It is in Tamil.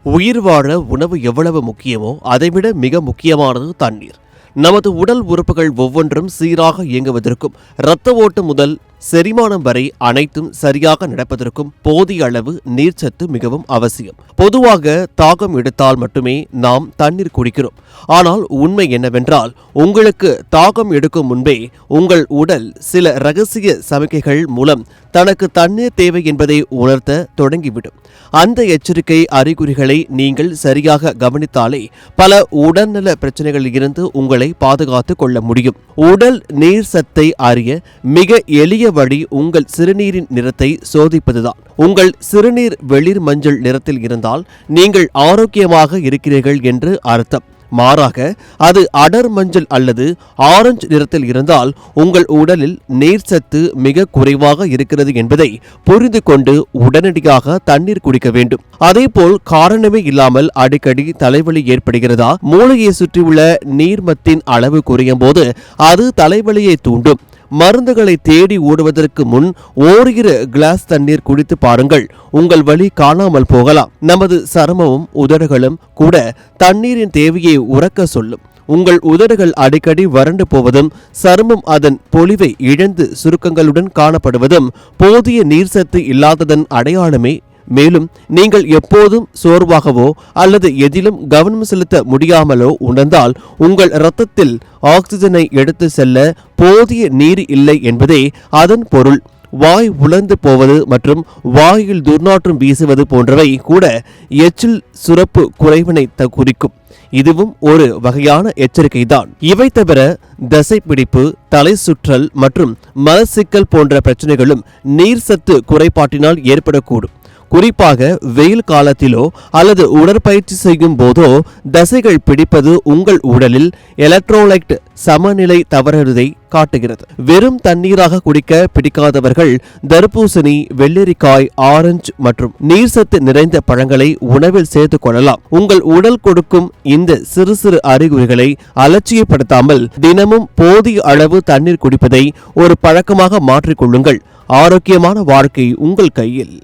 உயிர் வாழ உணவு எவ்வளவு முக்கியமோ அதைவிட மிக முக்கியமானது தண்ணீர். நமது உடல் உறுப்புகள் ஒவ்வொன்றும் சீராக இயங்குவதற்கும் இரத்த ஓட்டம் முதல் செரிமானம் வரை அனைத்தும் சரியாக நடப்பதற்கும் போதிய அளவு நீர்ச்சத்து மிகவும் அவசியம். பொதுவாக தாகம் எடுத்தால் மட்டுமே நாம் தண்ணீர் குடிக்கிறோம். ஆனால் உண்மை என்னவென்றால், உங்களுக்கு தாகம் எடுக்கும் முன்பே உங்கள் உடல் சில ரகசிய சமிக்கைகள் மூலம் தனக்கு தண்ணீர் தேவை என்பதை உணர்த்த தொடங்கிவிடும். அந்த எச்சரிக்கை அறிகுறிகளை நீங்கள் சரியாக கவனித்தாலே பல உடல்நல பிரச்சனைகளில் இருந்து உங்களை பாதுகாத்துக் கொள்ள முடியும். உடல் நீர் சத்தை அறிய மிக எளிய வழி உங்கள் சிறுநீரின் நிறத்தை சோதிப்பதுதான். உங்கள் சிறுநீர் வெளிர் மஞ்சள் நிறத்தில் இருந்தால் நீங்கள் ஆரோக்கியமாக இருக்கிறீர்கள் என்று அர்த்தம். மாறாக அது அடர் மஞ்சள் அல்லது ஆரஞ்சு நிறத்தில் இருந்தால் உங்கள் உடலில் நீர்ச்சத்து மிக குறைவாக இருக்கிறது என்பதை புரிந்து கொண்டு உடனடியாக தண்ணீர் குடிக்க வேண்டும். அதேபோல் காரணமே இல்லாமல் அடிக்கடி தலைவலி ஏற்படுகிறதா? மூளையை சுற்றியுள்ள நீர்மத்தின் அளவு குறையும் போது அது தலைவலியை தூண்டும். மருந்துகளை தேடி ஓடுவதற்கு முன் ஓரிரு கிளாஸ் தண்ணீர் குடித்து பாருங்கள், உங்கள் வலி காணாமல் போகலாம். நமது சருமமும் உதடுகளும் கூட தண்ணீரின் தேவையை உறக்க சொல்லும். உங்கள் உதடுகள் அடிக்கடி வறண்டு போவதும் சருமம் அதன் பொலிவை இழந்து சுருக்கங்களுடன் காணப்படுவதும் போதிய நீர்சத்து இல்லாததன் அடையாளமே. மேலும் நீங்கள் எப்போதும் சோர்வாகவோ அல்லது எதிலும் கவனம் செலுத்த முடியாமலோ உணர்ந்தால் உங்கள் இரத்தத்தில் ஆக்சிஜனை எடுத்து செல்ல போதிய நீர் இல்லை என்பதே அதன் பொருள். வாய் உலர்ந்து போவது மற்றும் வாயில் துர்நாற்றம் வீசுவது போன்றவை கூட எச்சில் சுரப்பு குறைவினை குறிக்கும். இதுவும் ஒரு வகையான எச்சரிக்கைதான். இவை தவிர தசைப்பிடிப்பு, தலை சுற்றல் மற்றும் மலச்சிக்கல் போன்ற பிரச்சனைகளும் நீர் சத்து குறைபாட்டினால் ஏற்படக்கூடும். குறிப்பாக வெயில் காலத்திலோ அல்லது உடற்பயிற்சி செய்யும் போதோ தசைகள் பிடிப்பது உங்கள் உடலில் எலக்ட்ரோலைட் சமநிலை தவறுவதை காட்டுகிறது. வெறும் தண்ணீராக குடிக்க பிடிக்காதவர்கள் தர்பூசணி, வெள்ளரிக்காய், ஆரஞ்சு மற்றும் நீர்சத்து நிறைந்த பழங்களை உணவில் சேர்த்துக் கொள்ளலாம். உங்கள் உடல் கொடுக்கும் இந்த சிறு சிறு அறிகுறிகளை அலட்சியப்படுத்தாமல் தினமும் போதிய அளவு தண்ணீர் குடிப்பதை ஒரு பழக்கமாக மாற்றிக்கொள்ளுங்கள். ஆரோக்கியமான வாழ்க்கை உங்கள் கையில்.